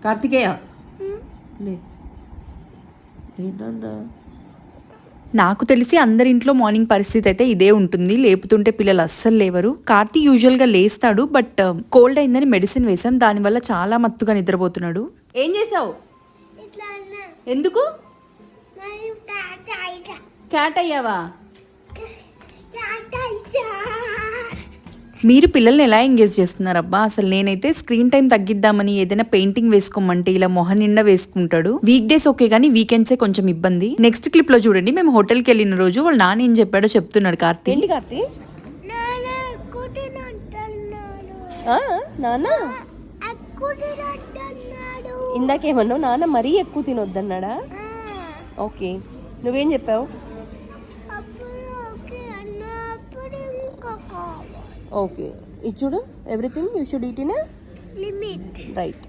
కార్తికేయ లే ఏంటన్నా నాకు తెలిసి అందరింట్లో మార్నింగ్ పరిస్థితి అయితే ఇదే ఉంటుంది. లేపుతుంటే పిల్లలు అస్సలు లేవరు. కార్తీ యూజువల్గా లేస్తాడు, బట్ కోల్డ్ అయిందని మెడిసిన్ వేసాం, దానివల్ల చాలా మత్తుగా నిద్రపోతున్నాడు. ఏం చేసావు? ఎందుకు క్యాట్ అయ్యావా? మీరు పిల్లల్ని ఎలా ఎంగేజ్ చేస్తున్నారబ్బా? అసలు నేనైతే స్క్రీన్ టైం తగ్గిద్దామని ఏదైనా పెయింటింగ్ వేసుకోమంటే ఇలా మొహం నిండా వేసుకుంటాడు. వీక్ డేస్ ఓకే కానీ వీకెండ్సే కొంచెం ఇబ్బంది. నెక్స్ట్ క్లిప్ లో చూడండి, మేము హోటల్కి వెళ్ళిన రోజు వాళ్ళ నాన్న ఏం చెప్పాడో చెప్తున్నాడు కార్తీ. ఏంటి కార్తీ? నాన్న ఇందాకేమన్నావు? నాన్న మరీ ఎక్కువ తినొద్దన్నాడా? ఓకే, నువ్వేం చెప్పావు? ఓకే, ఇది చూడు, everything you should eat in limit, right.